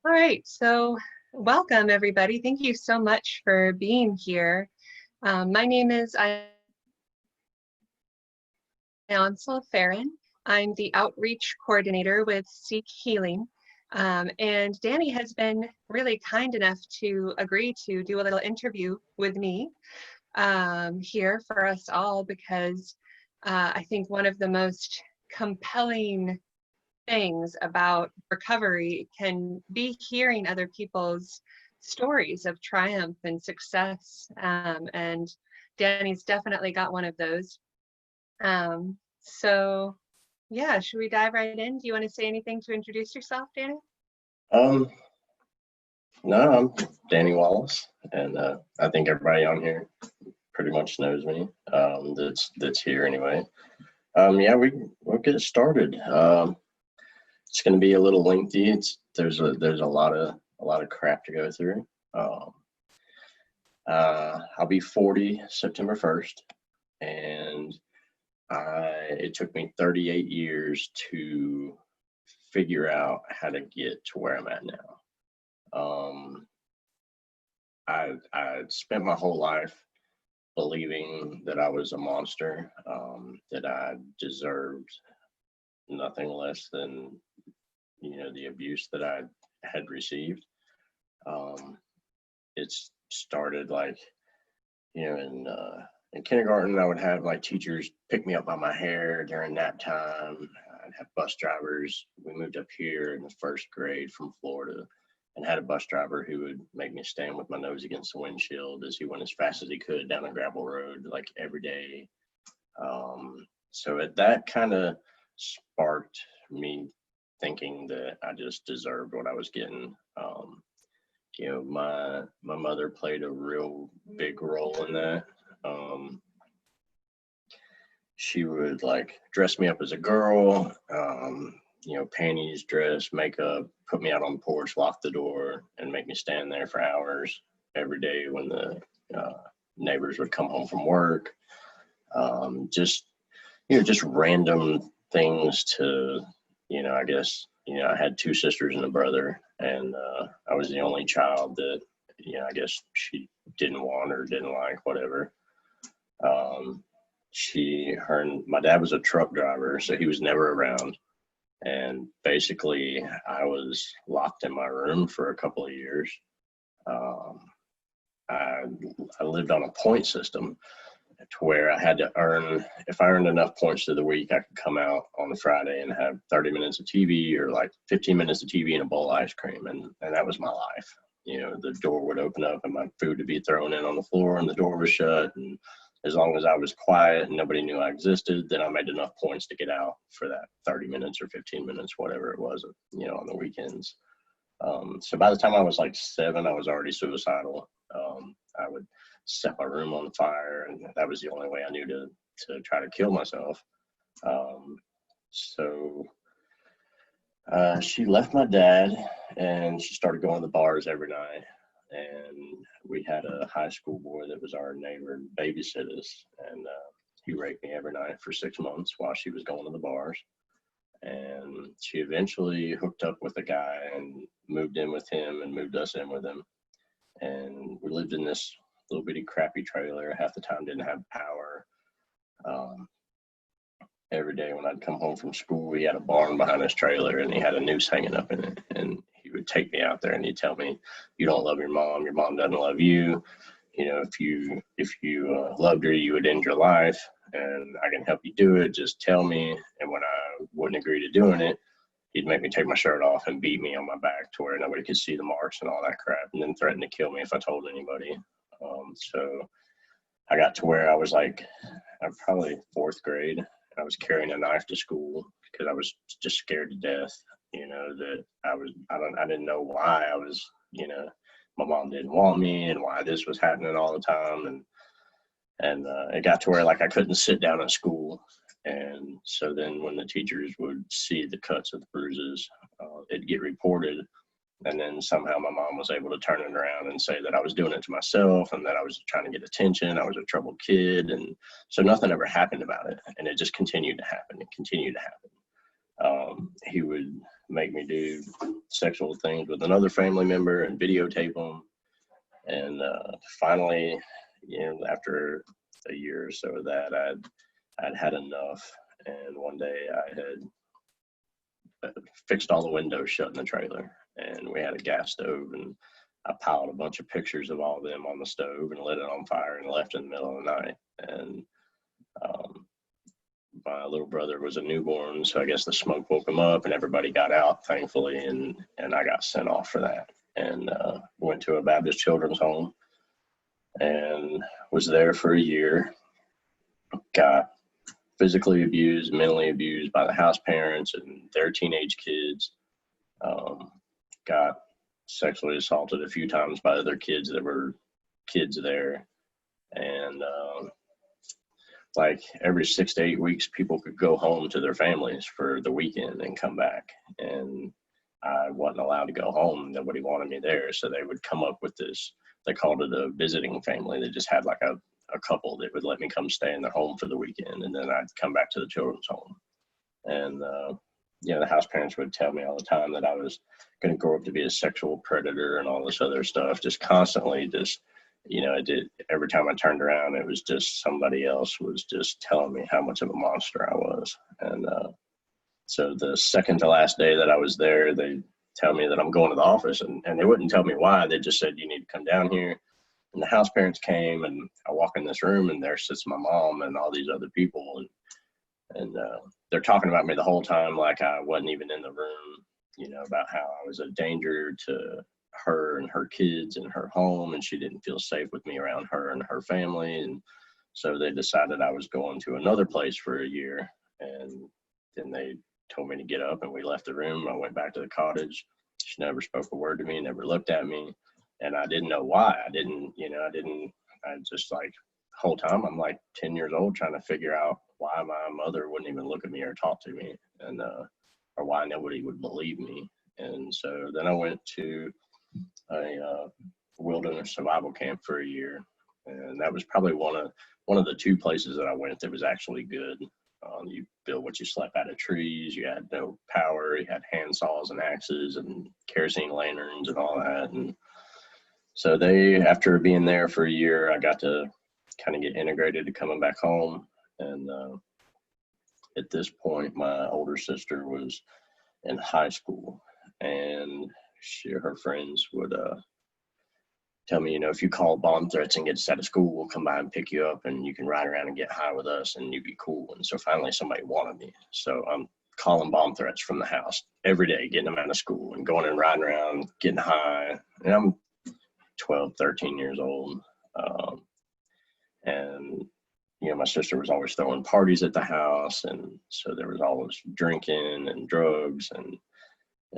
All right, so welcome everybody. Thank you so much for being here. My name is Ionsul Ferrin. I'm the outreach coordinator with SeekHealing. And Danny has been really kind enough to agree to do a little interview with me here for us all because I think one of the most compelling things about recovery can be hearing other people's stories of triumph and success. And Danny's definitely got one of those. So yeah, should we dive right in? Do you want to say anything to introduce yourself, Danny? Um, no, I'm Danny Wallace, and I think everybody on here pretty much knows me. That's here anyway. Yeah, we'll get started. It's going to be a little lengthy. There's a lot of crap to go through. I'll be 40 September 1st, and it took me 38 years to figure out how to get to where I'm at now. I spent my whole life believing that I was a monster, that I deserved nothing less than, the abuse that I had received. It's started like, in kindergarten, I would have like teachers pick me up by my hair during nap time. I'd have bus drivers. We moved up here in the first grade from Florida and had a bus driver who would make me stand with my nose against the windshield as he went as fast as he could down a gravel road, like every day. So that kind of sparked me thinking that I just deserved what I was getting. My mother played a real big role in that. She would like dress me up as a girl, panties, dress, makeup, put me out on the porch, lock the door, and make me stand there for hours every day when the neighbors would come home from work. Just random things to, I guess, I had two sisters and a brother, and I was the only child that, I guess she didn't want or didn't like, whatever. My dad was a truck driver, so he was never around. And basically, I was locked in my room for a couple of years. I lived on a point system to where I had to if I earned enough points through the week, I could come out on a Friday and have 30 minutes of TV or like 15 minutes of TV and a bowl of ice cream. And that was my life. The door would open up and my food would be thrown in on the floor and the door was shut. And as long as I was quiet and nobody knew I existed, then I made enough points to get out for that 30 minutes or 15 minutes, whatever it was, on the weekends. So by the time I was like 7, I was already suicidal. I would set my room on fire, and that was the only way I knew to try to kill myself. So she left my dad, and she started going to the bars every night. And we had a high school boy that was our neighbor, babysit us, and he raped me every night for 6 months while she was going to the bars. And she eventually hooked up with a guy and moved in with him and moved us in with him. And we lived in this little bitty crappy trailer. Half the time didn't have power. Every day when I'd come home from school, he had a barn behind his trailer and he had a noose hanging up in it. And he would take me out there and he'd tell me, "You don't love your mom doesn't love you. If you loved her, you would end your life, and I can help you do it. Just tell me." And when I wouldn't agree to doing it, he'd make me take my shirt off and beat me on my back to where nobody could see the marks and all that crap, and then threaten to kill me if I told anybody. So I got to where I was like, I'm probably 4th grade. I was carrying a knife to school because I was just scared to death. That I didn't know why I was, my mom didn't want me and why this was happening all the time. And it got to where like I couldn't sit down in school. And so then when the teachers would see the cuts of the bruises, it'd get reported. And then somehow my mom was able to turn it around and say that I was doing it to myself and that I was trying to get attention. I was a troubled kid. And so nothing ever happened about it. And it just continued to happen. It continued to happen. He would make me do sexual things with another family member and videotape them. And finally, after a year or so of that, I'd had enough. And one day I had fixed all the windows shut in the trailer, and we had a gas stove, and I piled a bunch of pictures of all of them on the stove and lit it on fire and left in the middle of the night. And my little brother was a newborn, so I guess the smoke woke him up, and everybody got out, thankfully, and I got sent off for that. And went to a Baptist children's home and was there for a year. Got physically abused, mentally abused by the house parents and their teenage kids. Got sexually assaulted a few times by other kids that were kids there. And like every 6 to 8 weeks, people could go home to their families for the weekend and come back. And I wasn't allowed to go home. Nobody wanted me there. So they would come up with this, they called it a visiting family. They just had like a couple that would let me come stay in their home for the weekend. And then I'd come back to the children's home. And, the house parents would tell me all the time that I was going to grow up to be a sexual predator and all this other stuff, just constantly it did. Every time I turned around, it was just somebody else was just telling me how much of a monster I was. And so the second to last day that I was there, they tell me that I'm going to the office, and they wouldn't tell me why. They just said, you need to come down here. And the house parents came, and I walk in this room, and there sits my mom and all these other people. And they're talking about me the whole time like I wasn't even in the room, about how I was a danger to her and her kids and her home, and she didn't feel safe with me around her and her family. And so they decided I was going to another place for a year, and then they told me to get up, and we left the room. I went back to the cottage. She never spoke a word to me, never looked at me, and I didn't know why. I just like the whole time I'm like 10 years old trying to figure out why my mother wouldn't even look at me or talk to me, and or why nobody would believe me. And so then I went to a wilderness survival camp for a year, and that was probably one of the two places that I went that was actually good. You built what you slept out of trees. You had no power. You had hand saws and axes and kerosene lanterns and all that. And so after being there for a year, I got to kind of get integrated to coming back home. And at this point, my older sister was in high school, and her friends would tell me, if you call bomb threats and get us out of school, we'll come by and pick you up, and you can ride around and get high with us, and you'd be cool. And so finally somebody wanted me. So I'm calling bomb threats from the house every day, getting them out of school and going and riding around, getting high. And I'm 12, 13 years old. And my sister was always throwing parties at the house. And so there was always drinking and drugs, and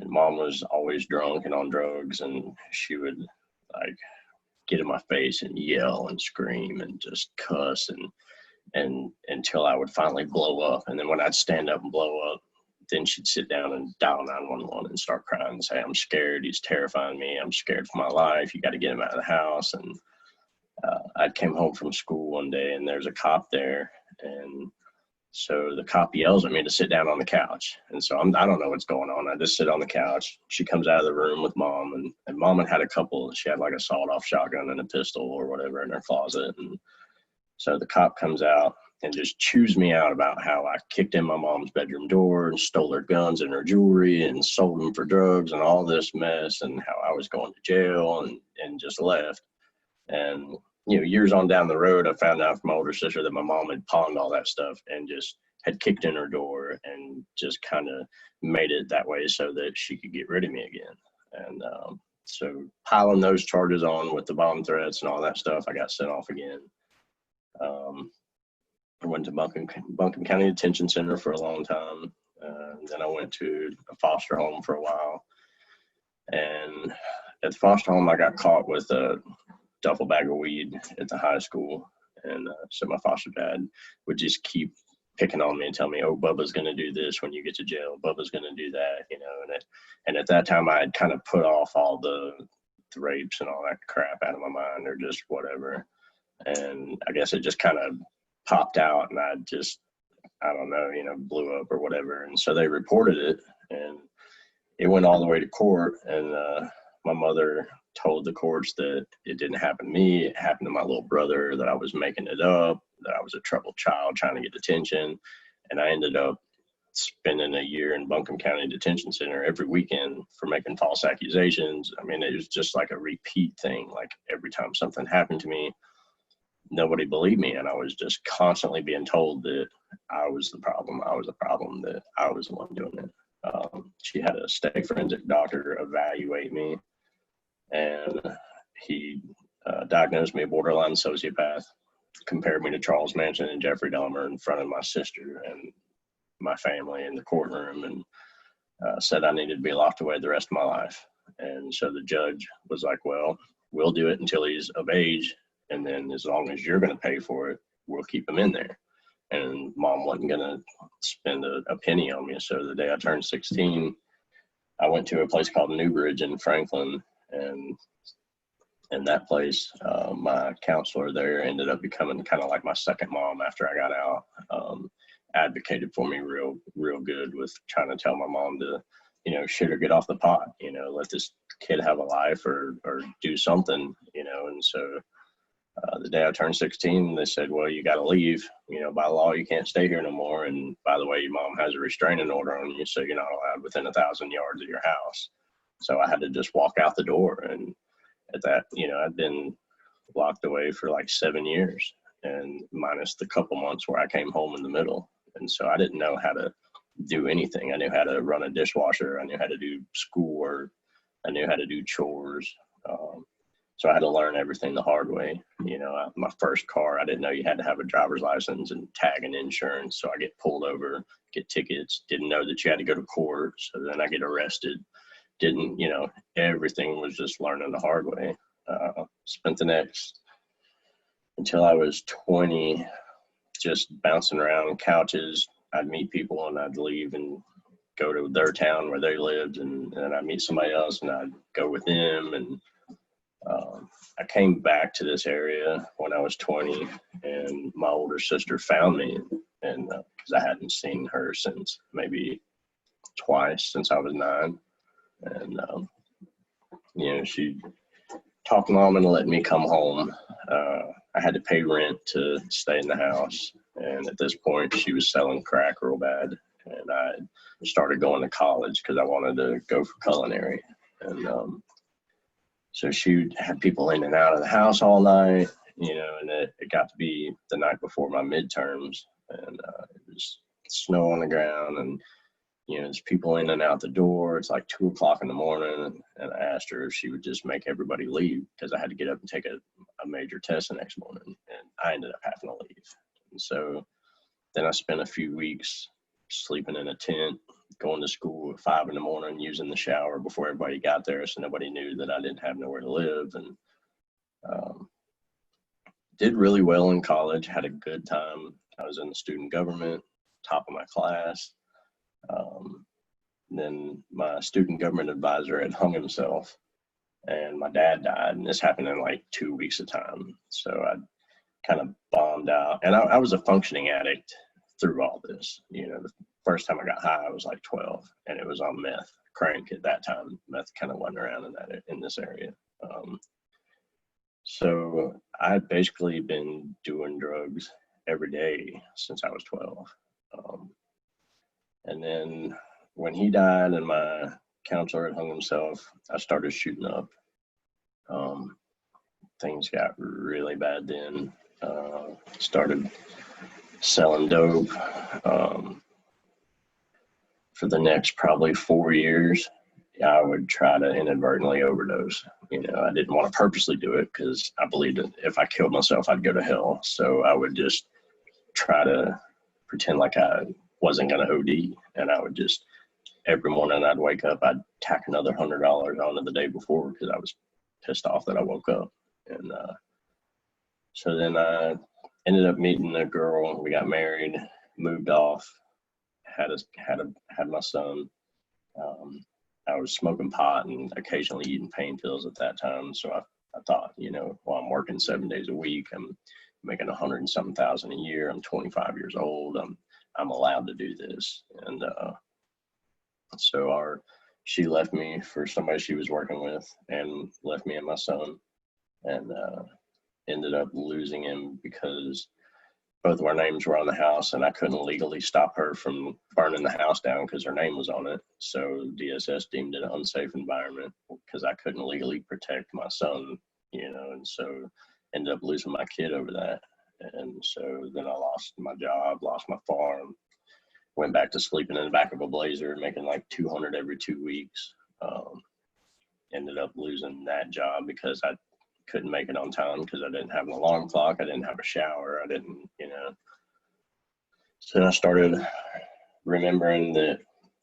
mom was always drunk and on drugs. And she would like get in my face and yell and scream and just cuss and until I would finally blow up. And then when I'd stand up and blow up, then she'd sit down and dial 911 and start crying and say, I'm scared. He's terrifying me. I'm scared for my life. You got to get him out of the house. And I came home from school one day, and there's a cop there. And so the cop yells at me to sit down on the couch. And so I don't know what's going on. I just sit on the couch. She comes out of the room with mom, and mom had a couple. She had like a sawed-off shotgun and a pistol or whatever in her closet. And so the cop comes out and just chews me out about how I kicked in my mom's bedroom door and stole her guns and her jewelry and sold them for drugs and all this mess, and how I was going to jail, and just left. And years on down the road, I found out from my older sister that my mom had pawned all that stuff and just had kicked in her door and just kind of made it that way so that she could get rid of me again. And so piling those charges on with the bomb threats and all that stuff, I got sent off again. I went to Buncombe County Detention Center for a long time. Then I went to a foster home for a while. And at the foster home, I got caught with a duffel bag of weed at the high school. And so my foster dad would just keep picking on me and tell me, oh, Bubba's going to do this when you get to jail. Bubba's going to do that, and at that time I had kind of put off all the rapes and all that crap out of my mind, or just whatever. And I guess it just kind of popped out, and I don't know, blew up or whatever. And so they reported it, and it went all the way to court, and my mother told the courts that it didn't happen to me. It happened to my little brother, that I was making it up, that I was a troubled child trying to get attention. And I ended up spending a year in Buncombe County Detention Center every weekend for making false accusations. I mean, it was just like a repeat thing. Like every time something happened to me, nobody believed me. And I was just constantly being told that I was the problem. I was the problem, that I was the one doing it. She had a state forensic doctor evaluate me, and he diagnosed me a borderline sociopath, compared me to Charles Manson and Jeffrey Dahmer in front of my sister and my family in the courtroom, and said I needed to be locked away the rest of my life. And so the judge was like, well, we'll do it until he's of age, and then as long as you're going to pay for it, we'll keep him in there. And Mom wasn't going to spend a penny on me. So the day I turned 16, I went to a place called Newbridge in Franklin, and in that place, my counselor there ended up becoming kind of like my second mom after I got out. Advocated for me real good with trying to tell my mom to, shit or get off the pot, let this kid have a life or do something, and so the day I turned 16, they said, well, you got to leave. By law, you can't stay here no more. And by the way, your mom has a restraining order on you, so you're not allowed within 1,000 yards of your house. So I had to just walk out the door. And at that, I'd been locked away for like 7 years, and minus the couple months where I came home in the middle. And so I didn't know how to do anything. I knew how to run a dishwasher. I knew how to do schoolwork. I knew how to do chores. So I had to learn everything the hard way. My first car, I didn't know you had to have a driver's license and tag and insurance. So I get pulled over, get tickets, didn't know that you had to go to court. So then I get arrested. Didn't, everything was just learning the hard way. Spent the next, until I was 20, just bouncing around on couches. I'd meet people and I'd leave and go to their town where they lived, and I'd meet somebody else and I'd go with them. And I came back to this area when I was 20, and my older sister found me, and because I hadn't seen her since maybe twice since I was 9. And, she talked Mom into letting me come home. I had to pay rent to stay in the house. And at this point, she was selling crack real bad. And I started going to college because I wanted to go for culinary. And so she had people in and out of the house all night, and it got to be the night before my midterms. And it was snow on the ground, and there's people in and out the door. It's like 2:00 in the morning, and I asked her if she would just make everybody leave because I had to get up and take a major test the next morning, and I ended up having to leave. And so then I spent a few weeks sleeping in a tent, going to school at 5 in the morning, using the shower before everybody got there, so nobody knew that I didn't have nowhere to live. And did really well in college, had a good time. I was in the student government, top of my class. Then my student government advisor had hung himself, and my dad died, and this happened in like 2 weeks of time. So I kind of bombed out, and I was a functioning addict through all this. The first time I got high, I was like 12, and it was on meth, crank at that time. Meth kind of wasn't around in this area. So I'd basically been doing drugs every day since I was 12. And then when he died and my counselor had hung himself, I started shooting up. Things got really bad then. Started selling dope. For the next probably 4 years, I would try to inadvertently overdose. I didn't want to purposely do it because I believed that if I killed myself, I'd go to hell. So I would just try to pretend like I wasn't going to OD. And I would just, every morning I'd wake up, I'd tack another $100 onto the day before because I was pissed off that I woke up. And so then I ended up meeting a girl. We got married, moved off, had my son. I was smoking pot and occasionally eating pain pills at that time. So I thought, while I'm working 7 days a week, I'm making 100 and something thousand a year. I'm 25 years old. I'm allowed to do this. And so our she left me for somebody she was working with and left me and my son, and ended up losing him because both of our names were on the house, and I couldn't legally stop her from burning the house down because her name was on it. So DSS deemed it an unsafe environment because I couldn't legally protect my son, and so ended up losing my kid over that. And so then I lost my job, lost my farm, went back to sleeping in the back of a Blazer, making like 200 every 2 weeks. Ended up losing that job because I couldn't make it on time because I didn't have an alarm clock. I didn't have a shower. I didn't, So then I started remembering that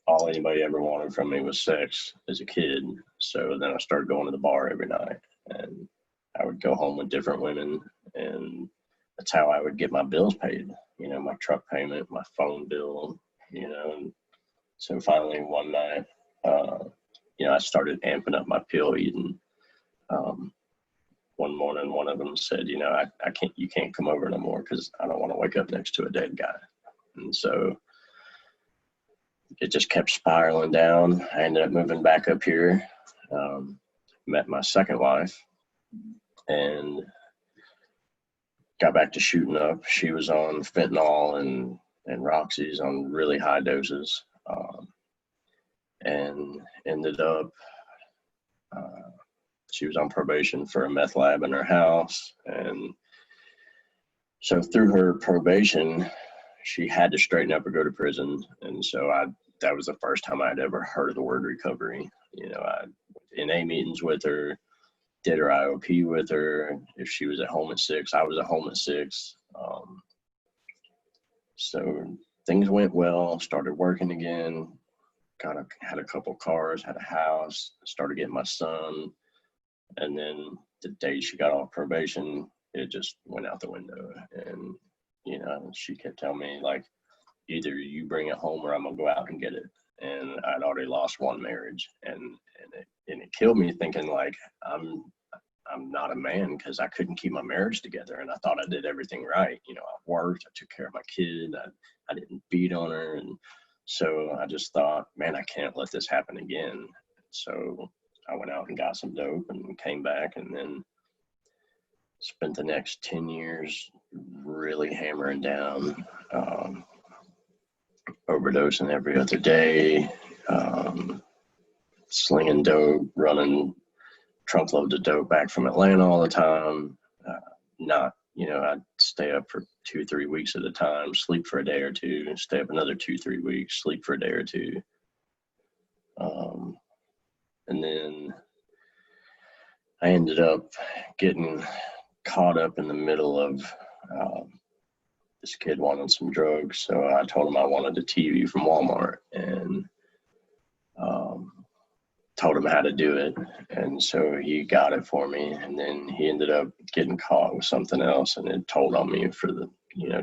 all anybody ever wanted from me was sex as a kid. So then I started going to the bar every night, and I would go home with different women, and that's how I would get my bills paid, my truck payment, my phone bill, and so finally one night, I started amping up my pill eating. One morning, one of them said, you can't come over no more because I don't want to wake up next to a dead guy. And so it just kept spiraling down. I ended up moving back up here, met my second wife, and got back to shooting up. She was on fentanyl and Roxy's on really high doses, and ended up she was on probation for a meth lab in her house. And so through her probation, she had to straighten up or go to prison. And so that was the first time I'd ever heard of the word recovery. I went to NA meetings with her, did her IOP with her. If she was at home at 6, I was at home at 6. So things went well, started working again, had a couple cars, had a house, started getting my son. And then the day she got off probation, it just went out the window. And, she kept telling me, like, either you bring it home or I'm going to go out and get it. And I'd already lost one marriage. And it killed me thinking, like, I'm not a man because I couldn't keep my marriage together. And I thought I did everything right. I worked, I took care of my kid, I didn't beat on her. And so I just thought, man, I can't let this happen again. So I went out and got some dope and came back, and then spent the next 10 years really hammering down, overdosing every other day, slinging dope, running trunk loads of dope back from Atlanta all the time. I'd stay up for 2-3 weeks at a time, sleep for a day or two, stay up another 2-3 weeks, sleep for a day or two. And then I ended up getting caught up in the middle of this kid wanted some drugs. So I told him I wanted a TV from Walmart, and told him how to do it. And so he got it for me. And then he ended up getting caught with something else, and it told on me for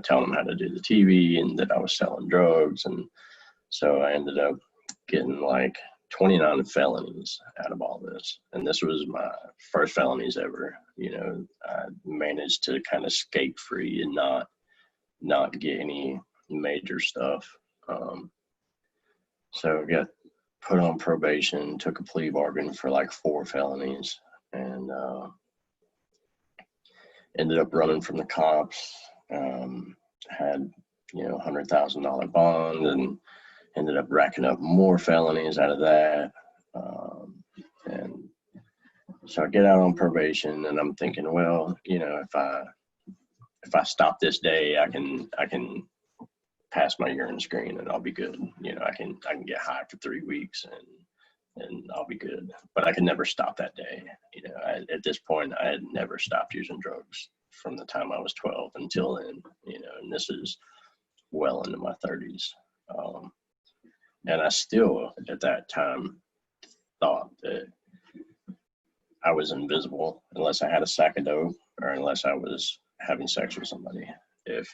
telling him how to do the TV and that I was selling drugs. And so I ended up getting like 29 felonies out of all this. And this was my first felonies ever. I managed to kind of skate free and not get any major stuff. So I got put on probation, took a plea bargain for like 4 felonies, and ended up running from the cops. Had $100,000 bond, and ended up racking up more felonies out of that. And so I get out on probation, and I'm thinking, well, if I stop this day, I can pass my urine screen and I'll be good. I can get high for 3 weeks and I'll be good. But I could never stop that day. At this point, I had never stopped using drugs from the time I was 12 until then. And this is well into my 30s. And I still, at that time, thought that I was invisible unless I had a sack of dope or unless I was having sex with somebody. If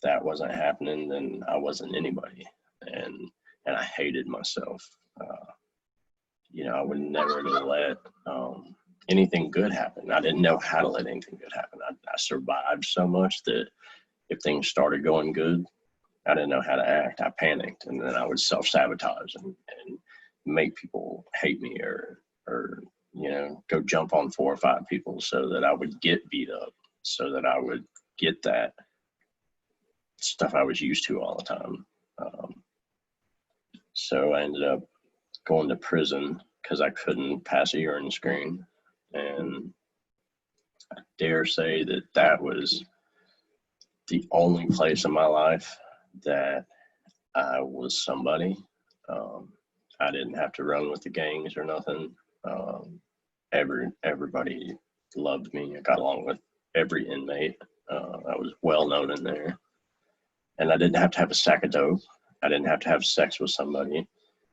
that wasn't happening, then I wasn't anybody. And I hated myself. I would never let anything good happen. I didn't know how to let anything good happen. I survived so much that if things started going good, I didn't know how to act. I panicked, and then I would self-sabotage and make people hate me or, you know, go jump on 4 or 5 people so that I would get beat up, so that I would get that stuff I was used to all the time. So I ended up going to prison because I couldn't pass a urine screen. And I dare say that that was the only place in my life that I was somebody. I didn't have to run with the gangs or nothing. Everybody loved me. I got along with every inmate. I was well known in there. And I didn't have to have a sack of dope. I didn't have to have sex with somebody.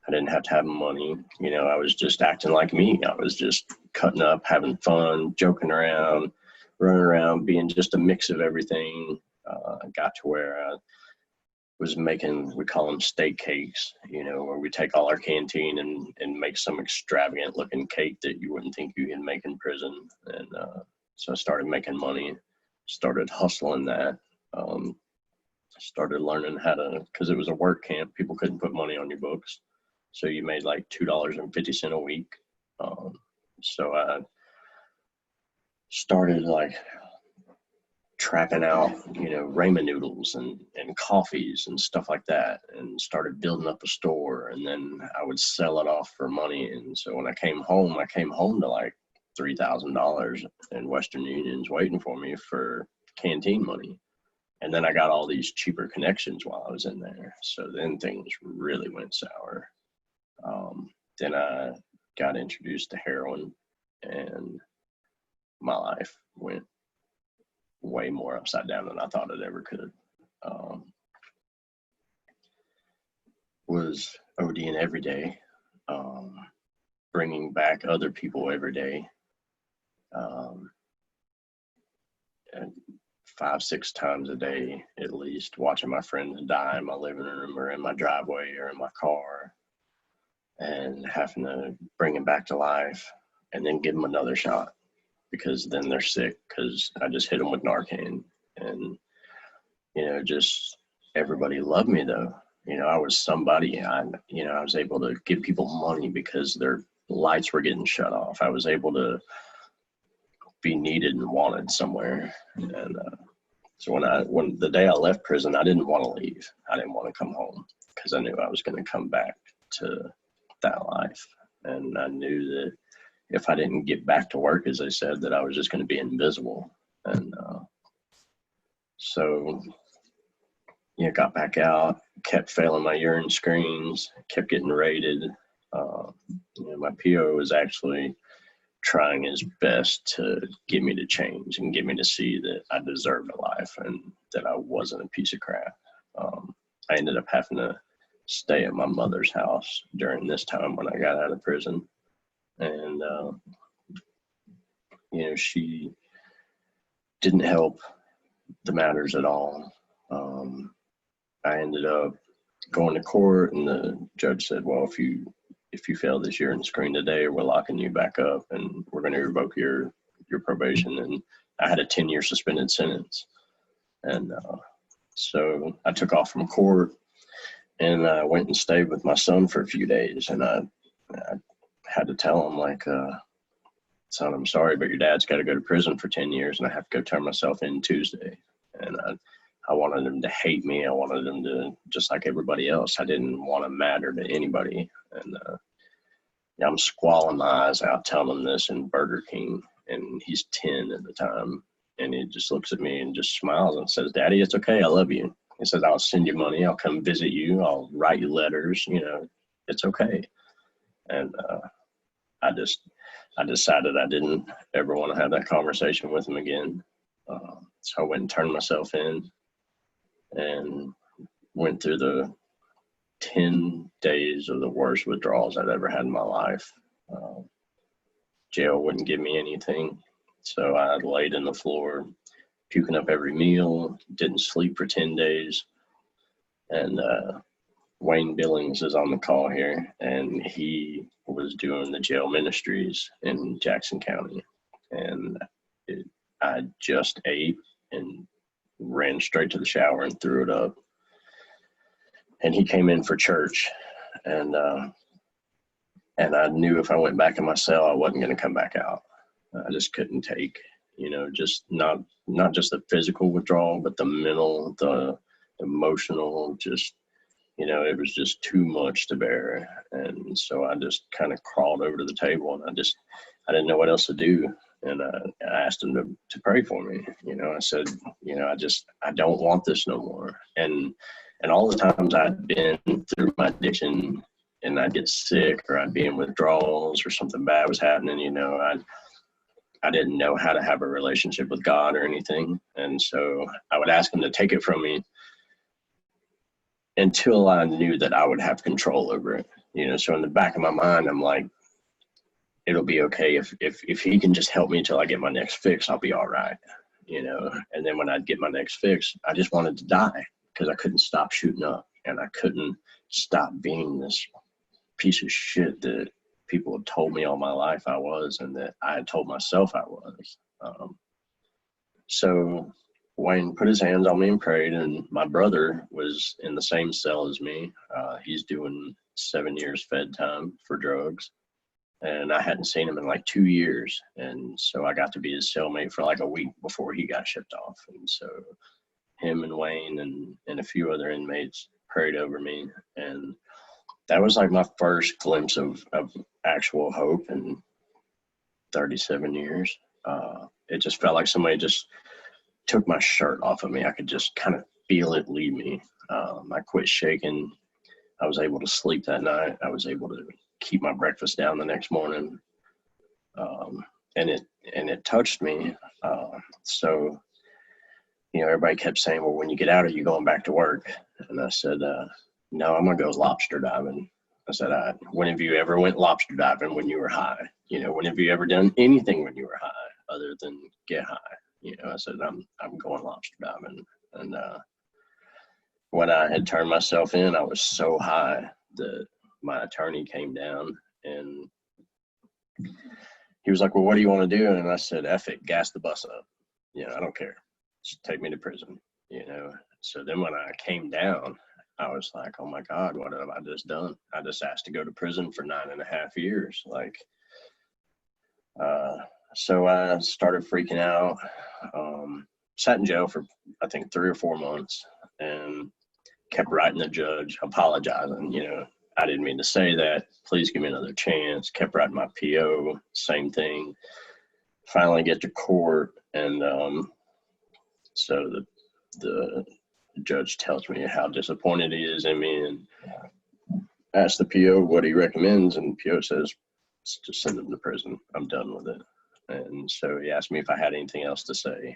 I didn't have to have money. You know, I was just acting like me. I was just cutting up, having fun, joking around, running around, being just a mix of everything. I got to where I was making, we call them steak cakes, you know, where we take all our canteen and make some extravagant looking cake that you wouldn't think you can make in prison. And so I started making money, started hustling that. Started learning how to, because it was a work camp, people couldn't put money on your books. So you made like $2.50 a week. So I started like trapping out, you know, ramen noodles and coffees and stuff like that, and started building up a store, and then I would sell it off for money. And so when I came home to like $3,000 in Western Unions waiting for me for canteen money. And then I got all these cheaper connections while I was in there. So then things really went sour. Then I got introduced to heroin, and my life went way more upside down than I thought it ever could. Was ODing every day, bringing back other people every day. And 5-6 times a day at least, watching my friends die in my living room or in my driveway or in my car, and having to bring them back to life and then give them another shot because then they're sick because I just hit them with Narcan. And, you know, just everybody loved me though. You know, I was somebody. I was able to give people money because their lights were getting shut off. I was able to be needed and wanted somewhere. And so when the day I left prison, I didn't want to leave. I didn't want to come home because I knew I was going to come back to that life. And I knew that if I didn't get back to work, as I said, that I was just going to be invisible. And so, you know, got back out, kept failing my urine screens, kept getting raided. You know, my PO was actually trying his best to get me to change and get me to see that I deserved a life and that I wasn't a piece of crap. I ended up having to stay at my mother's house during this time when I got out of prison. And, you know, she didn't help the matters at all. I ended up going to court, and the judge said, well, if you fail this urine screen today, we're locking you back up and we're going to revoke your probation. And I had a 10-year suspended sentence. And so I took off from court and I went and stayed with my son for a few days. And I had to tell him, like, son, I'm sorry, but your dad's got to go to prison for 10 years and I have to go turn myself in Tuesday. And I wanted him to hate me. I wanted him to, just like everybody else, I didn't want to matter to anybody. And I'm squalling my eyes out telling him this in Burger King, and he's 10 at the time. And he just looks at me and just smiles and says, Daddy, it's okay. I love you. He says, I'll send you money. I'll come visit you. I'll write you letters. You know, it's okay. And I decided I didn't ever want to have that conversation with him again. So I went and turned myself in and went through the 10 days of the worst withdrawals I'd ever had in my life. Jail wouldn't give me anything. So I laid in the floor, puking up every meal, didn't sleep for 10 days. And Wayne Billings is on the call here, and he was doing the jail ministries in Jackson County. And I just ate and ran straight to the shower and threw it up. And he came in for church, and And I knew if I went back in my cell, I wasn't going to come back out. I just couldn't take, just not just the physical withdrawal, but the mental, the emotional, just, it was just too much to bear. And so I just kind of crawled over to the table, and I didn't know what else to do. And I asked him to pray for me. I said, I don't want this no more. And all the times I'd been through my addiction and I'd get sick or I'd be in withdrawals or something bad was happening, I didn't know how to have a relationship with God or anything. And so I would ask him to take it from me until I knew that I would have control over it. So in the back of my mind, I'm like, it'll be okay if he can just help me until I get my next fix, I'll be all right. And then when I'd get my next fix, I just wanted to die because I couldn't stop shooting up and I couldn't stop being this piece of shit that people had told me all my life I was, and that I had told myself I was. So Wayne put his hands on me and prayed, and my brother was in the same cell as me. He's doing 7 years fed time for drugs, and I hadn't seen him in like 2 years. And so I got to be his cellmate for like a week before he got shipped off. And so him and Wayne and a few other inmates prayed over me, and that was like my first glimpse of actual hope in 37 years. It just felt like somebody just took my shirt off of me. I could just kind of feel it leave me. I quit shaking. I was able to sleep that night. I was able to keep my breakfast down the next morning. And it touched me. So, everybody kept saying, well, when you get out, are you going back to work? And I said, no, I'm going to go lobster diving. I said, when have you ever went lobster diving when you were high? When have you ever done anything when you were high other than get high? I said, I'm going lobster diving. And when I had turned myself in, I was so high that my attorney came down and he was like, well, what do you want to do? And I said, F it, gas the bus up. I don't care. Just take me to prison, So then when I came down, I was like, oh my God, what have I just done? I just asked to go to prison for 9.5 years. So I started freaking out, sat in jail for, I think, 3 or 4 months and kept writing the judge, apologizing, I didn't mean to say that. Please give me another chance. Kept writing my PO, same thing. Finally get to court, and so the judge tells me how disappointed he is in me and asks the PO what he recommends, and PO says, just send him to prison. I'm done with it. And so he asked me if I had anything else to say,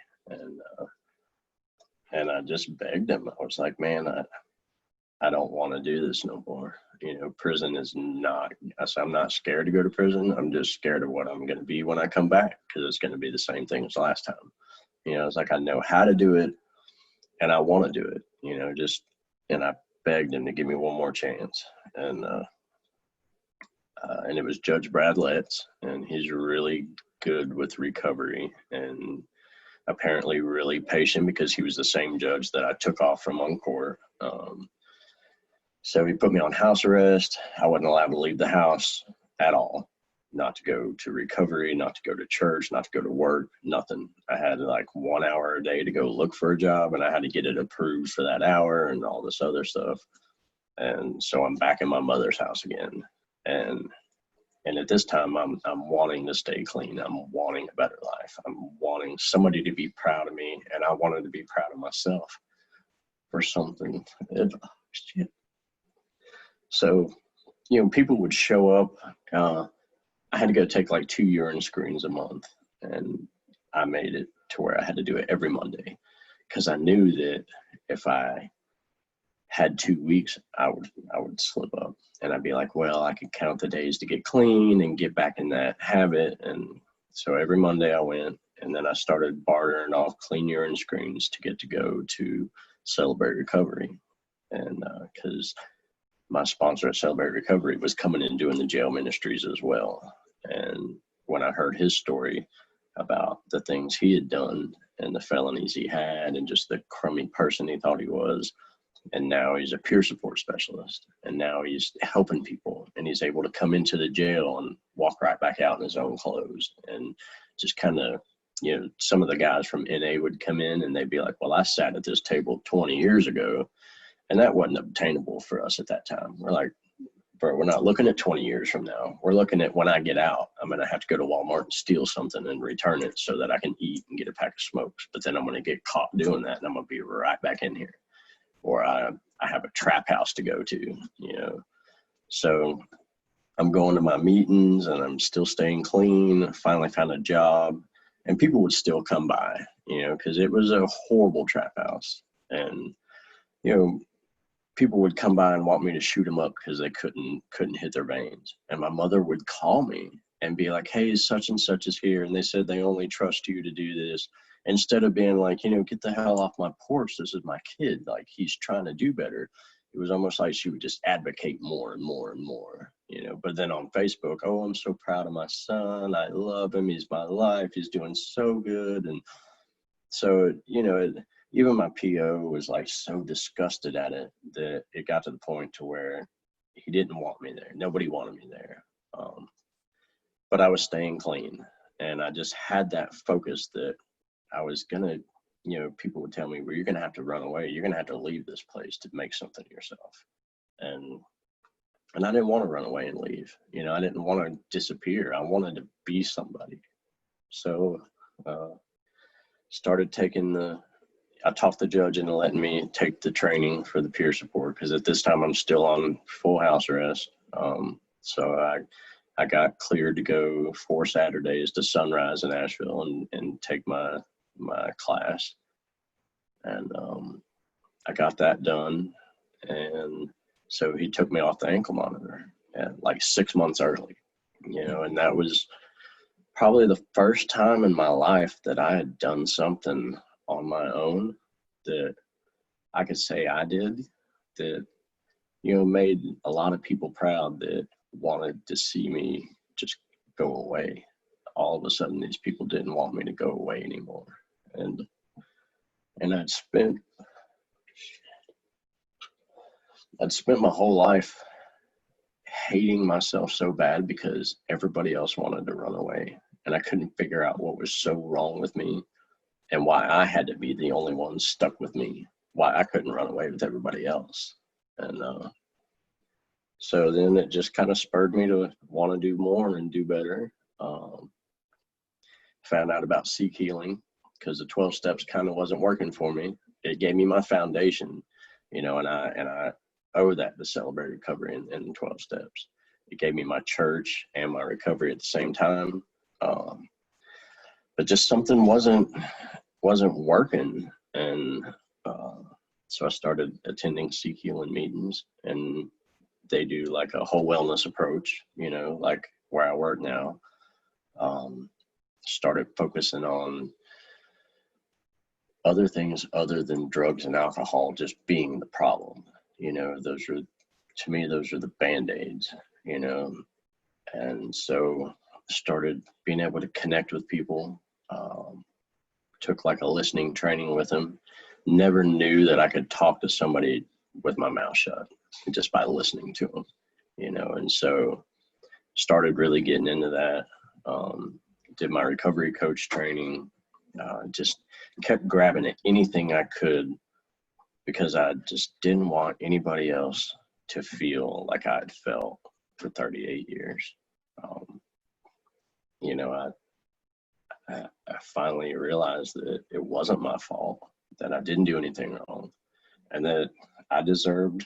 and I just begged him. I was like, man, I don't want to do this no more. Prison is not, I'm not scared to go to prison. I'm just scared of what I'm going to be when I come back, because it's going to be the same thing as last time. It's like, I know how to do it and I want to do it, and I begged him to give me one more chance. And it was Judge Brad Letts, and he's really good with recovery and apparently really patient, because he was the same judge that I took off from on court. So he put me on house arrest. I wasn't allowed to leave the house at all, not to go to recovery, not to go to church, not to go to work, nothing. I had like 1 hour a day to go look for a job, and I had to get it approved for that hour and all this other stuff. And so I'm back in my mother's house again. And at this time, I'm wanting to stay clean. I'm wanting a better life. I'm wanting somebody to be proud of me, and I wanted to be proud of myself for something. Shit. So, people would show up. I had to go take like 2 urine screens a month, and I made it to where I had to do it every Monday, because I knew that if I had 2 weeks, I would slip up, and I'd be like, well, I could count the days to get clean and get back in that habit. And so every Monday I went, and then I started bartering off clean urine screens to get to go to Celebrate Recovery. And because my sponsor at Celebrate Recovery was coming in doing the jail ministries as well. And when I heard his story about the things he had done and the felonies he had and just the crummy person he thought he was, And now he's a peer support specialist, and now he's helping people, and he's able to come into the jail and walk right back out in his own clothes. And just kind of, some of the guys from NA would come in and they'd be like, well, I sat at this table 20 years ago, and that wasn't obtainable for us at that time. We're like, bro, we're not looking at 20 years from now. We're looking at when I get out, I'm going to have to go to Walmart and steal something and return it so that I can eat and get a pack of smokes. But then I'm going to get caught doing that, and I'm going to be right back in here. Or I have a trap house to go to, So I'm going to my meetings, and I'm still staying clean. Finally found a job, and people would still come by, because it was a horrible trap house. And, people would come by and want me to shoot them up because they couldn't hit their veins. And my mother would call me and be like, hey, such and such is here, and they said they only trust you to do this. Instead of being like, get the hell off my porch, this is my kid, like, he's trying to do better. It was almost like she would just advocate more and more and more, But then on Facebook, oh, I'm so proud of my son, I love him, he's my life, he's doing so good. And so, even my PO was like so disgusted at it that it got to the point to where he didn't want me there. Nobody wanted me there. But I was staying clean, and I just had that focus that I was gonna, people would tell me, well, you're gonna have to run away. You're gonna have to leave this place to make something of yourself. And I didn't want to run away and leave. I didn't want to disappear. I wanted to be somebody. So started I talked the judge into letting me take the training for the peer support, because at this time I'm still on full house arrest. So I got cleared to go 4 Saturdays to Sunrise in Asheville and take my class. And I got that done. And so he took me off the ankle monitor at like 6 months early, and that was probably the first time in my life that I had done something on my own that I could say I did, that, made a lot of people proud that wanted to see me just go away. All of a sudden, these people didn't want me to go away anymore. And I'd spent my whole life hating myself so bad because everybody else wanted to run away. And I couldn't figure out what was so wrong with me and why I had to be the only one stuck with me, why I couldn't run away with everybody else. And so then it just kind of spurred me to want to do more and do better. Found out about SeekHealing because the 12 steps kind of wasn't working for me. It gave me my foundation, and I owe that to Celebrate Recovery in 12 steps. It gave me my church and my recovery at the same time. But just something wasn't working. And so I started attending SeekHealing meetings, and they do like a whole wellness approach, like where I work now. Started focusing on other things other than drugs and alcohol just being the problem. Those are the Band-Aids, and so started being able to connect with people. Took like a listening training with them. Never knew that I could talk to somebody with my mouth shut just by listening to them, and so started really getting into that. Did my recovery coach training, just kept grabbing at anything I could because I just didn't want anybody else to feel like I'd felt for 38 years. I finally realized that it wasn't my fault, that I didn't do anything wrong, and that I deserved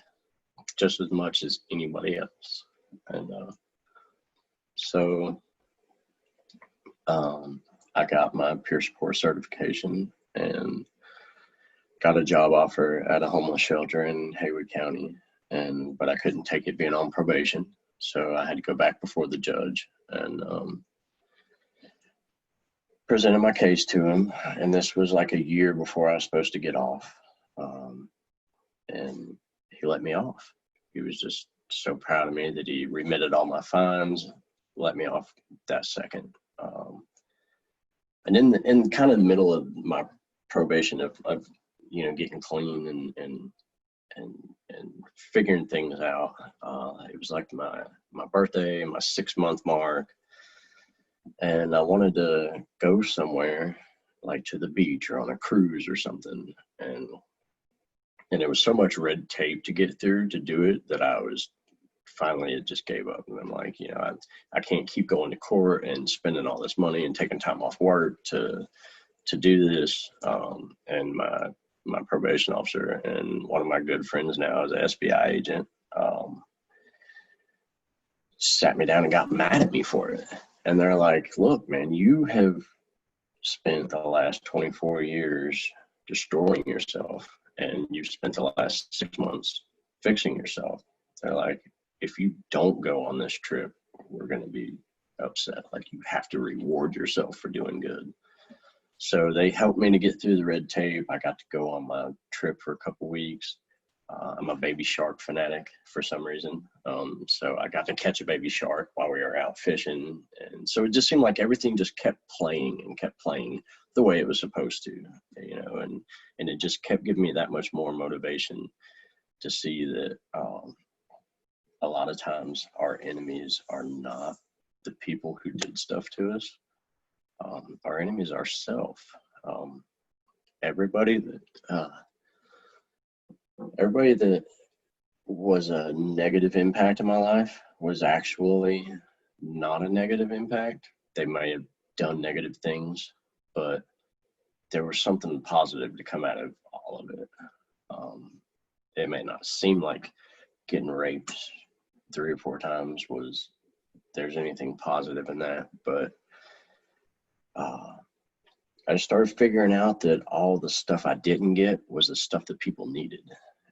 just as much as anybody else. And so I got my peer support certification and got a job offer at a homeless shelter in Haywood County, but I couldn't take it being on probation, so I had to go back before the judge and presented my case to him. And this was like a year before I was supposed to get off, and he let me off. He was just so proud of me that he remitted all my fines, let me off that second. And in kind of the middle of my probation of getting clean and and figuring things out. It was like my birthday, my 6-month mark, and I wanted to go somewhere like to the beach or on a cruise or something, and there was so much red tape to get through to do it that I was finally it just gave up. And I'm like, I can't keep going to court and spending all this money and taking time off work to do this. And my probation officer and one of my good friends now is an SBI agent, sat me down and got mad at me for it. And they're like, look, man, you have spent the last 24 years destroying yourself, and you've spent the last 6 months fixing yourself. They're like, if you don't go on this trip, we're going to be upset. Like, you have to reward yourself for doing good. So they helped me to get through the red tape. I got to go on my trip for a couple weeks. I'm a baby shark fanatic for some reason. So I got to catch a baby shark while we were out fishing. And so it just seemed like everything just kept playing the way it was supposed to, and it just kept giving me that much more motivation to see that a lot of times our enemies are not the people who did stuff to us. Our enemies are self. Everybody that was a negative impact in my life was actually not a negative impact. They may have done negative things, but there was something positive to come out of all of it. It may not seem like getting raped 3 or 4 times there's anything positive in that, but I started figuring out that all the stuff I didn't get was the stuff that people needed.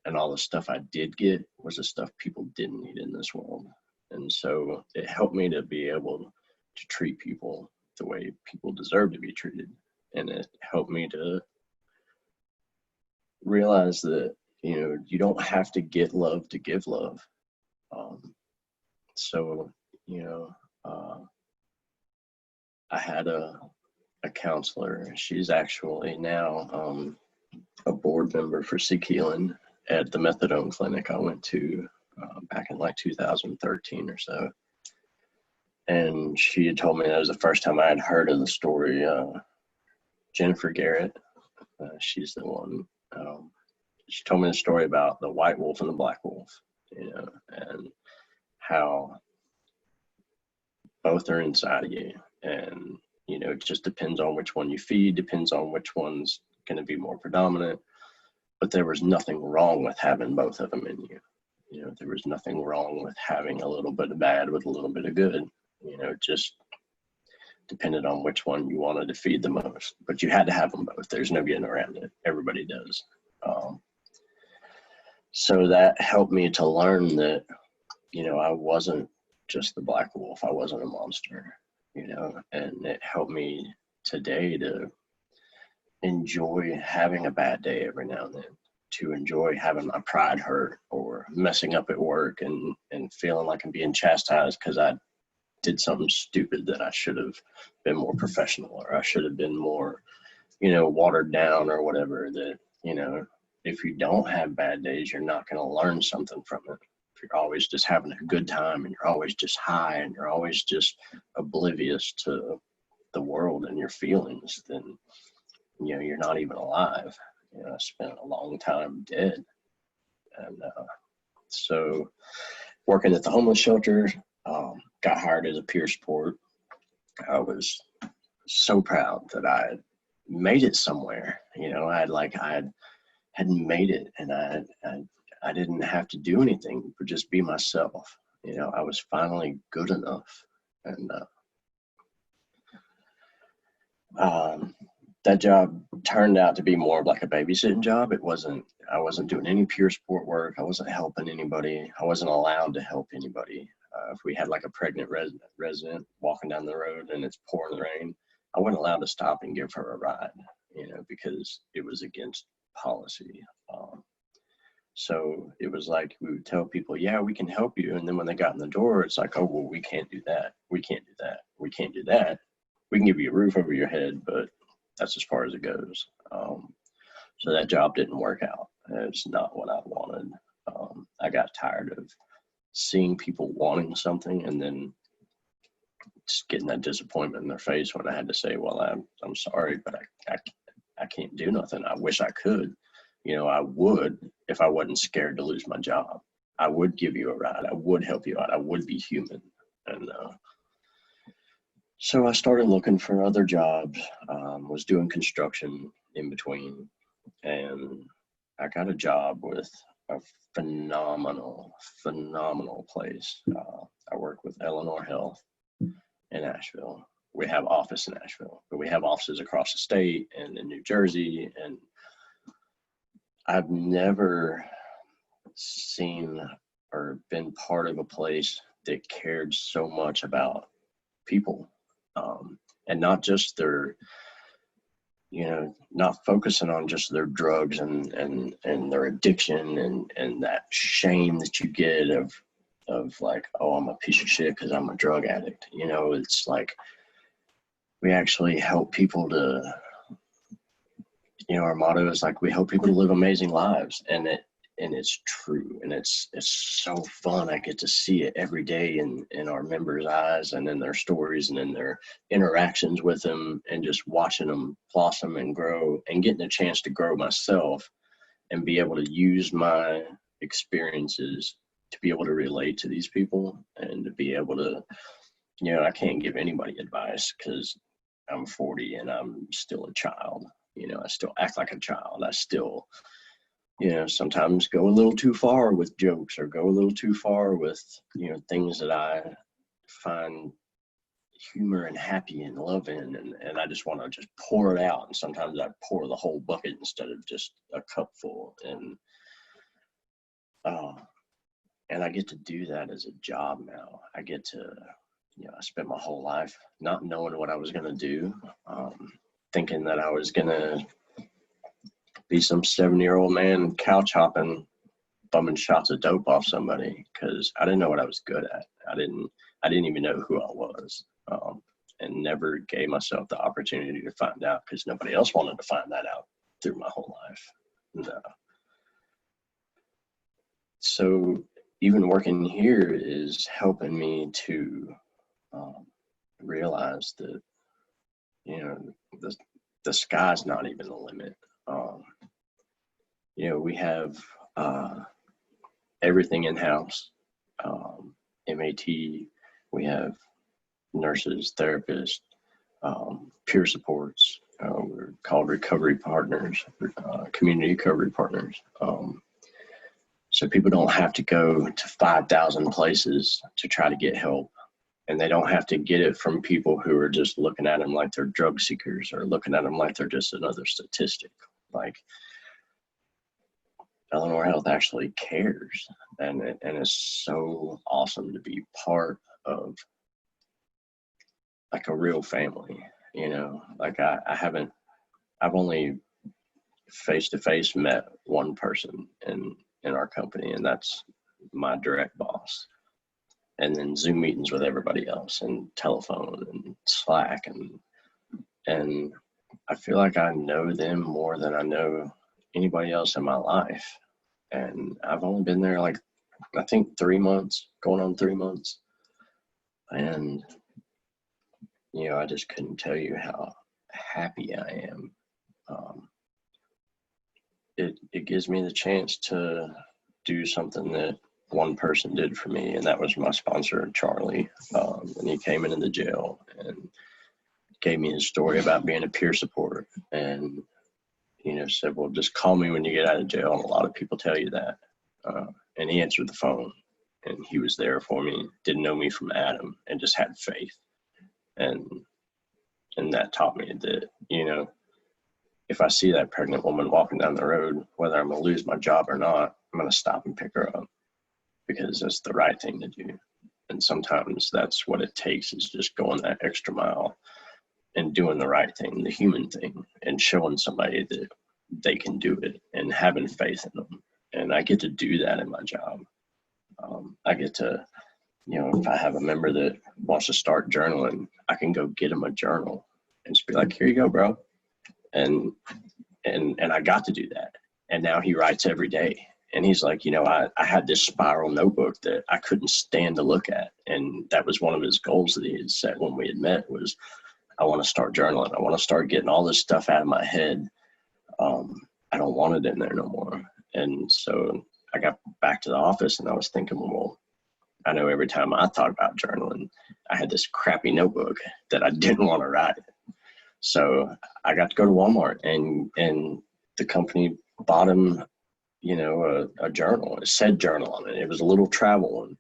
And all the stuff I did get was the stuff people didn't need in this world. And so it helped me to be able to treat people the way people deserve to be treated. And it helped me to realize that, you don't have to get love to give love. I had a counselor. She's actually now a board member for SeekHealing at the methadone clinic I went to back in like 2013 or so. And she had told me that was the first time I had heard of the story. Jennifer Garrett, she's the one. She told me the story about the white wolf and the black wolf, and how both are inside of you. And, it just depends on which one you feed, depends on which one's going to be more predominant. But there was nothing wrong with having both of them in you. There was nothing wrong with having a little bit of bad with a little bit of good. Just depended on which one you wanted to feed the most. But you had to have them both. There's no getting around it. Everybody does. So that helped me to learn that, I wasn't just the black wolf. I wasn't a monster, and it helped me today to enjoy having a bad day every now and then, to enjoy having my pride hurt or messing up at work and feeling like I'm being chastised because I did something stupid that I should have been more professional, or I should have been more, watered down or whatever. That, if you don't have bad days, you're not going to learn something from it. If you're always just having a good time and you're always just high and you're always just oblivious to the world and your feelings, then, you're not even alive. I spent a long time dead. And so working at the homeless shelter, got hired as a peer support. I was so proud that I had made it somewhere. I had made it, and I didn't have to do anything but just be myself. I was finally good enough. And that job turned out to be more of like a babysitting job. I wasn't doing any peer support work. I wasn't helping anybody. I wasn't allowed to help anybody. If we had like a pregnant resident walking down the road and it's pouring rain, I wasn't allowed to stop and give her a ride, because it was against policy. So it was like we would tell people, yeah, we can help you. And then when they got in the door, it's like, oh, well, we can't do that. We can't do that. We can't do that. We can give you a roof over your head, but that's as far as it goes. So that job didn't work out. It's not what I wanted. I got tired of seeing people wanting something and then just getting that disappointment in their face when I had to say, well, I'm sorry, but I can't do nothing. I wish I could. You know, I would if I wasn't scared to lose my job. I would give you a ride. I would help you out. I would be human. And so I started looking for other jobs, was doing construction in between, and I got a job with a phenomenal place. I work with Eleanor Health in Asheville. We have office in Asheville, but we have offices across the state and in New Jersey. And I've never seen or been part of a place that cared so much about people, and not just their, you know, not focusing on just their drugs and their addiction and that shame that you get of like, oh, I'm a piece of shit because I'm a drug addict. You know, it's like we actually help people to, you know, our motto is like we help people to live amazing lives, and it's true, and it's so fun. I get to see it every day in our members' eyes and in their stories and in their interactions with them, and just watching them blossom and grow and getting a chance to grow myself and be able to use my experiences to be able to relate to these people and to be able to, you know, I can't give anybody advice because I'm 40 and I'm still a child. You know, I still act like a child. I still, you know, sometimes go a little too far with jokes or go a little too far with, you know, things that I find humor and happy and love in. And I just want to just pour it out. And sometimes I pour the whole bucket instead of just a cup full. And I get to do that as a job now. I get to, you know, I spent my whole life not knowing what I was going to do, thinking that I was going to be some 70-year-old man couch hopping, bumming shots of dope off somebody, because I didn't know what I was good at. I didn't even know who I was, and never gave myself the opportunity to find out because nobody else wanted to find that out through my whole life. And, so even working here is helping me to realize that, you know, the sky's not even the limit. You know, we have everything in-house, MAT, we have nurses, therapists, peer supports. We're called recovery partners, community recovery partners. So people don't have to go to 5,000 places to try to get help. And they don't have to get it from people who are just looking at them like they're drug seekers or looking at them like they're just another statistic. Like, Eleanor Health actually cares, and it's so awesome to be part of like a real family, you know. Like I've only face to face met one person in our company, and that's my direct boss. And then Zoom meetings with everybody else, and telephone and Slack, and I feel like I know them more than I know anybody else in my life. And I've only been there like, I think 3 months, going on 3 months. And, you know, I just couldn't tell you how happy I am. It gives me the chance to do something that one person did for me, and that was my sponsor, Charlie. And he came into the jail and gave me his story about being a peer support, and, you know, said, well, just call me when you get out of jail. And a lot of people tell you that. And he answered the phone, and he was there for me, didn't know me from Adam, and just had faith. And that taught me that, you know, if I see that pregnant woman walking down the road, whether I'm going to lose my job or not, I'm going to stop and pick her up, because that's the right thing to do. And sometimes that's what it takes, is just going that extra mile and doing the right thing, the human thing, and showing somebody that they can do it and having faith in them. And I get to do that in my job. I get to, you know, if I have a member that wants to start journaling, I can go get them a journal and just be like, here you go, bro. And I got to do that. And now he writes every day. And he's like, you know, I had this spiral notebook that I couldn't stand to look at. And that was one of his goals that he had set when we had met was, I want to start journaling. I want to start getting all this stuff out of my head. I don't want it in there no more. And so I got back to the office and I was thinking, well, I know every time I thought about journaling, I had this crappy notebook that I didn't want to write. So I got to go to Walmart and the company bought him, you know, a journal. It said journal on it. It was a little travel one.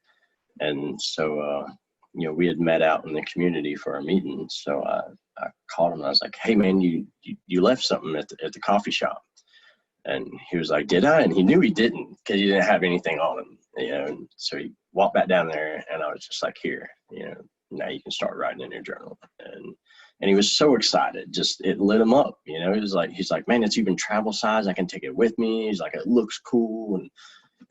And so, you know, we had met out in the community for our meeting. So I called him and I was like, hey man, you left something at the coffee shop. And he was like, did I? And he knew he didn't because he didn't have anything on him, you know. And so he walked back down there and I was just like, here, you know, now you can start writing in your journal. And he was so excited, just it lit him up, you know. He's like, man, it's even travel size. I can take it with me. He's like, it looks cool.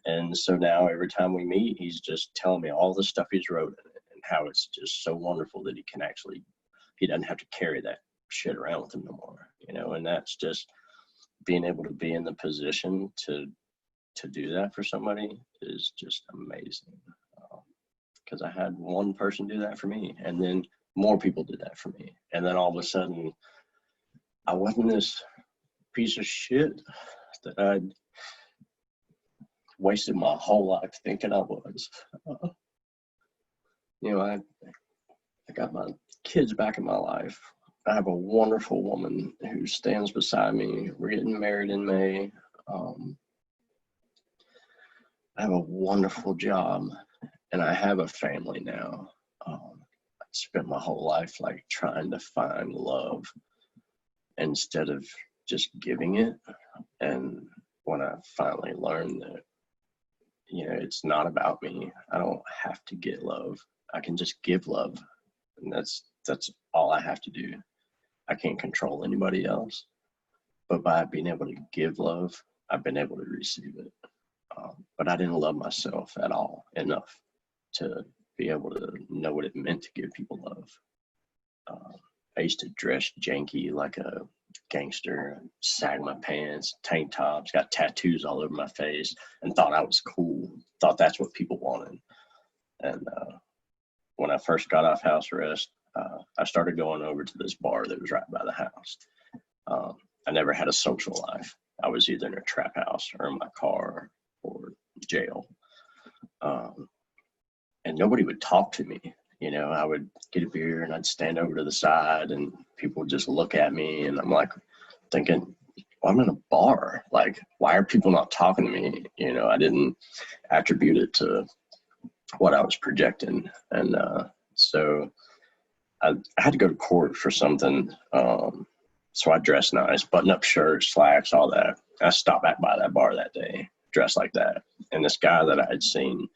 And so now every time we meet, he's just telling me all the stuff he's wrote in it and how it's just so wonderful that he doesn't have to carry that shit around with him no more, you know. And that's just being able to be in the position to do that for somebody is just amazing. Because I had one person do that for me, and then more people did that for me. And then all of a sudden, I wasn't this piece of shit that I'd wasted my whole life thinking I was. You know, I got my kids back in my life. I have a wonderful woman who stands beside me. We're getting married in May. I have a wonderful job, and I have a family now. I spent my whole life like trying to find love instead of just giving it. And when I finally learned that, you know, it's not about me. I don't have to get love. I can just give love. And that's all I have to do. I can't control anybody else. But by being able to give love, I've been able to receive it. But I didn't love myself at all enough to be able to know what it meant to give people love. I used to dress janky like a gangster, sag my pants, tank tops, got tattoos all over my face, and thought I was cool, thought that's what people wanted. And when I first got off house arrest, I started going over to this bar that was right by the house. I never had a social life. I was either in a trap house or in my car or jail. And nobody would talk to me. You know, I would get a beer and I'd stand over to the side and people would just look at me. And I'm like thinking, well, I'm in a bar. Like, why are people not talking to me? You know, I didn't attribute it to what I was projecting. And so I had to go to court for something. So I dressed nice, button-up shirts, slacks, all that. I stopped back by that bar that day, dressed like that. And this guy that I had seen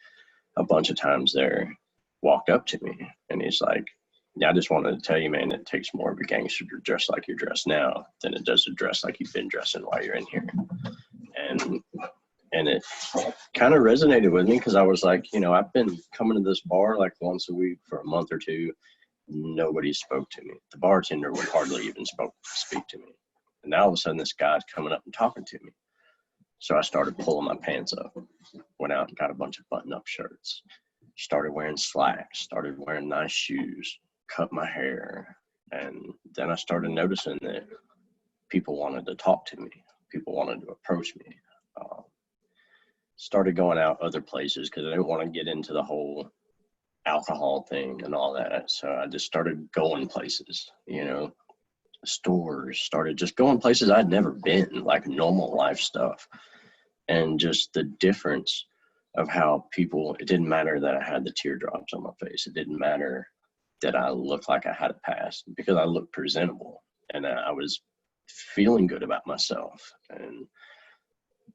a bunch of times there walked up to me and he's like, yeah, I just wanted to tell you, man, it takes more of a gangster to dress like you're dressed now than it does to dress like you've been dressing while you're in here. And it kind of resonated with me because I was like, you know, I've been coming to this bar like once a week for a month or two. Nobody spoke to me. The bartender would hardly even speak to me. And now all of a sudden this guy's coming up and talking to me. So I started pulling my pants up, went out and got a bunch of button-up shirts, started wearing slacks, started wearing nice shoes, cut my hair. And then I started noticing that people wanted to talk to me. People wanted to approach me. Started going out other places because I didn't want to get into the whole alcohol thing and all that. So I just started going places, you know, stores, started just going places I'd never been, like normal life stuff. And just the difference of how people, it didn't matter that I had the teardrops on my face. It didn't matter that I looked like I had a past because I looked presentable and I was feeling good about myself. And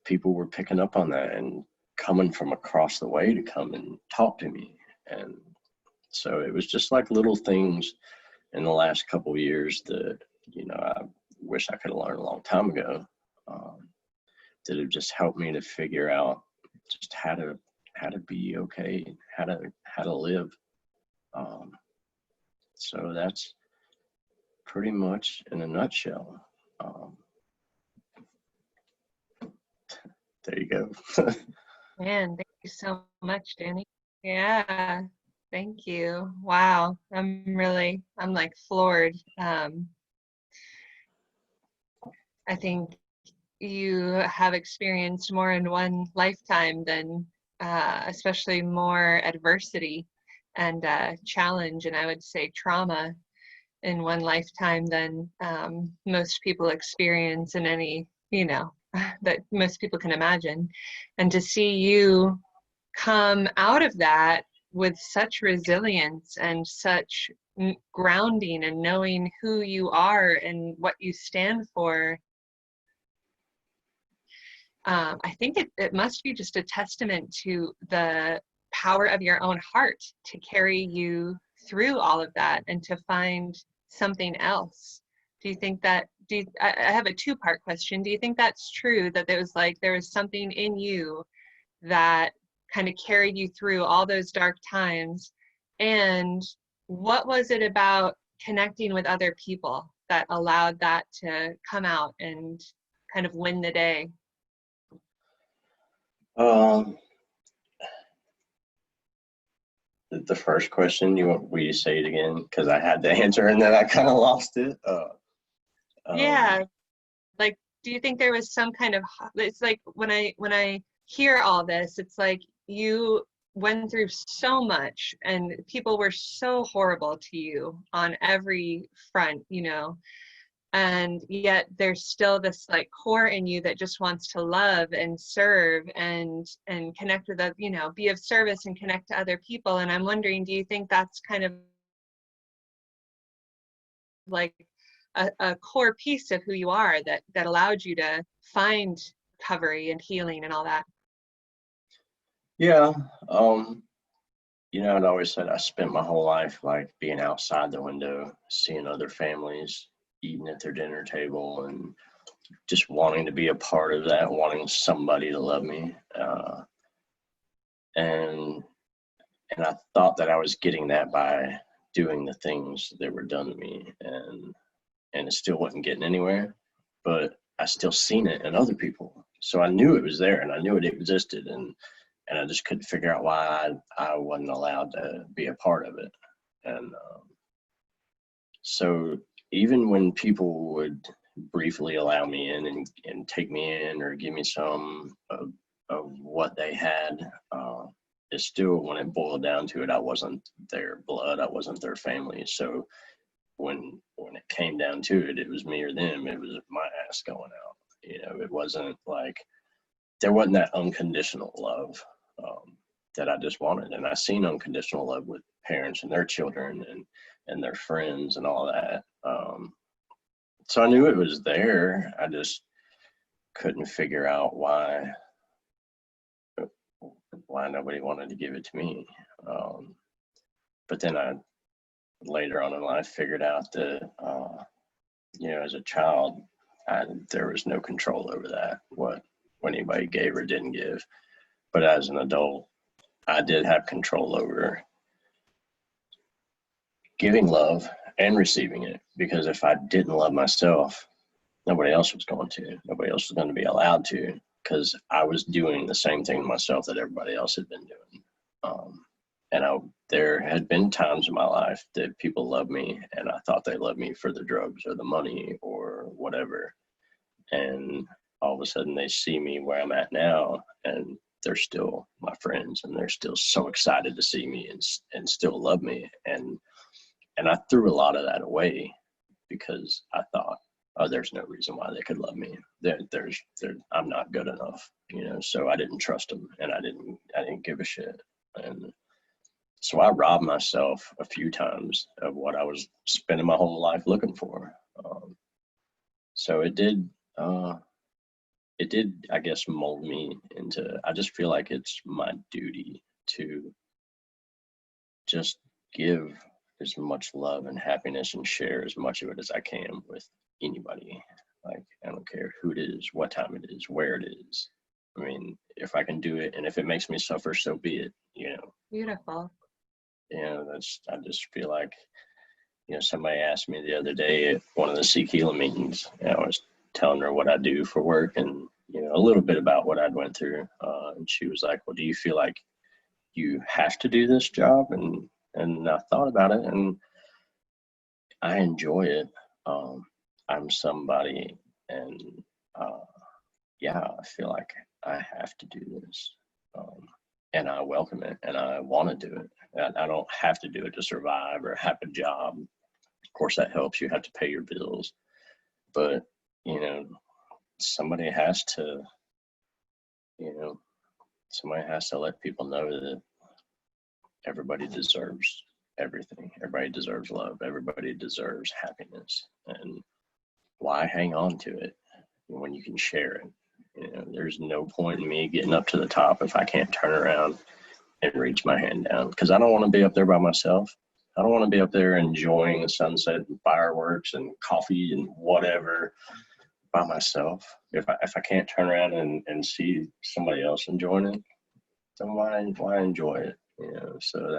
people were picking up on that and coming from across the way to come and talk to me. And so it was just like little things in the last couple of years that, you know, I wish I could have learned a long time ago, that have just helped me to figure out just how to be okay, how to live. So that's pretty much in a nutshell. there you go. Man, thank you so much, Danny. Yeah, thank you. Wow, I'm like floored. I think you have experienced more in one lifetime than, especially more adversity and challenge, and I would say trauma in one lifetime than most people experience in any, that most people can imagine. And to see you come out of that with such resilience and such grounding and knowing who you are and what you stand for, I think it must be just a testament to the power of your own heart to carry you through all of that and to find something else. Do you think that, I have a two-part question. Do you think that's true, that there was something in you that kind of carried you through all those dark times? And what was it about connecting with other people that allowed that to come out and kind of win the day? The first question, will you say it again? Because I had the answer and then I kind of lost it. Yeah, like, do you think there was some kind of, it's like when I hear all this, it's like you went through so much and people were so horrible to you on every front, and yet there's still this like core in you that just wants to love and serve and connect with be of service and connect to other people. And I'm wondering, do you think that's kind of like a core piece of who you are that allowed you to find recovery and healing and all that? Yeah. I'd always said I spent my whole life like being outside the window, seeing other families eating at their dinner table and just wanting to be a part of that, wanting somebody to love me. And I thought that I was getting that by doing the things that were done to me, and it still wasn't getting anywhere, but I still seen it in other people. So I knew it was there and I knew it existed, and I just couldn't figure out why I wasn't allowed to be a part of it. And so even when people would briefly allow me in and take me in or give me some of what they had, it's still, when it boiled down to it, I wasn't their blood, I wasn't their family. So when it came down to it, it was me or them. It was my ass going out. It wasn't like, there wasn't that unconditional love that I just wanted. And I seen unconditional love with parents and their children and their friends and all that. So I knew it was there. I just couldn't figure out why nobody wanted to give it to me. But then I later on in life figured out that, as a child, there was no control over that, what anybody gave or didn't give. But as an adult, I did have control over giving love and receiving it, because if I didn't love myself, nobody else was going to. Nobody else was going to be allowed to, because I was doing the same thing to myself that everybody else had been doing. There had been times in my life that people loved me, and I thought they loved me for the drugs or the money or whatever. And all of a sudden they see me where I'm at now, and they're still my friends, and they're still so excited to see me and still love me. And I threw a lot of that away because I thought, oh, there's no reason why they could love me. I'm not good enough, so I didn't trust them, and I didn't give a shit. And so I robbed myself a few times of what I was spending my whole life looking for. So it did, I guess, mold me into, I just feel like it's my duty to just give as much love and happiness and share as much of it as I can with anybody. Like, I don't care who it is, what time it is, where it is. I mean, if I can do it, and if it makes me suffer, so be it, Beautiful. I just feel like, somebody asked me the other day at one of the SeekHealing meetings, I was telling her what I do for work, and a little bit about what I'd went through. And she was like, well, do you feel like you have to do this job? And I thought about it, and I enjoy it. I'm somebody, and yeah, I feel like I have to do this. And I welcome it, and I want to do it. I don't have to do it to survive or have a job. Of course, that helps. You have to pay your bills. But, somebody has to, somebody has to let people know that everybody deserves everything. Everybody deserves love. Everybody deserves happiness. And why hang on to it when you can share it? There's no point in me getting up to the top if I can't turn around and reach my hand down, because I don't want to be up there by myself. I don't want to be up there enjoying the sunset and fireworks and coffee and whatever by myself. If I can't turn around and see somebody else enjoying it, then why enjoy it? So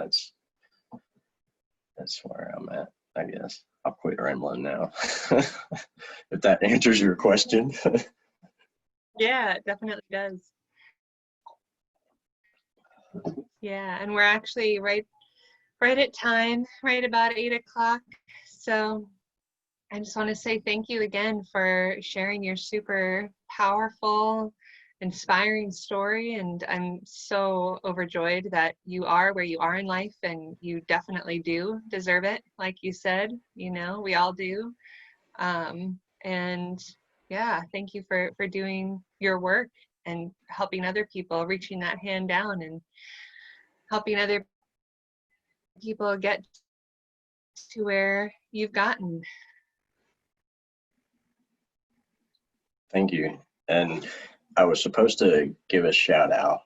that's where I'm at, I guess. I'll quit rambling now. If that answers your question. Yeah, it definitely does. Yeah, and we're actually right at time, right about 8 o'clock. So I just want to say thank you again for sharing your super powerful, inspiring story. And I'm so overjoyed that you are where you are in life, and you definitely do deserve it. Like you said, we all do. And yeah, thank you for doing your work and helping other people, reaching that hand down and helping other people get to where you've gotten. Thank you. And I was supposed to give a shout out.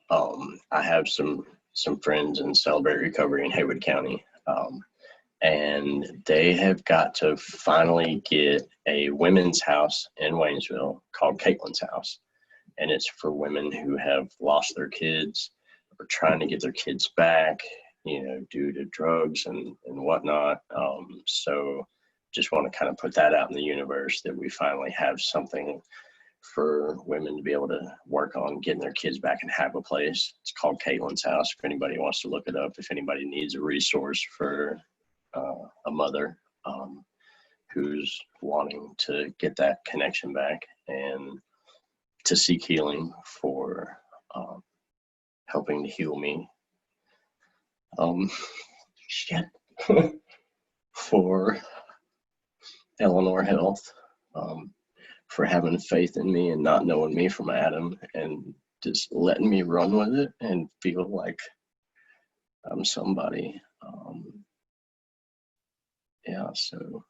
I have some friends in Celebrate Recovery in Haywood County. And they have got to finally get a women's house in Waynesville called Caitlin's House. And it's for women who have lost their kids or trying to get their kids back, due to drugs and whatnot. So just want to kind of put that out in the universe, that we finally have something for women to be able to work on getting their kids back and have a place. It's called Caitlin's House. If anybody wants to look it up, if anybody needs a resource for a mother who's wanting to get that connection back, and to seek healing for helping to heal me. Shit. For Eleanor Health, for having faith in me and not knowing me from Adam, and just letting me run with it and feel like I'm somebody. Yeah, so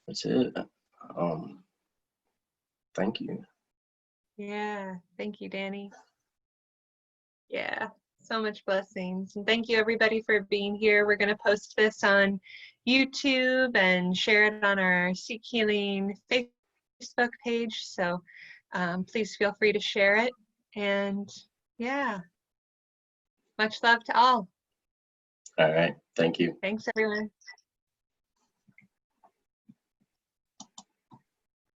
that's it. Thank you. Yeah, thank you, Danny. Yeah, so much blessings. And thank you, everybody, for being here. We're going to post this on YouTube and share it on our Seek Healing Facebook page. So please feel free to share it. And yeah, much love to all. All right. Thank you. Thanks, everyone.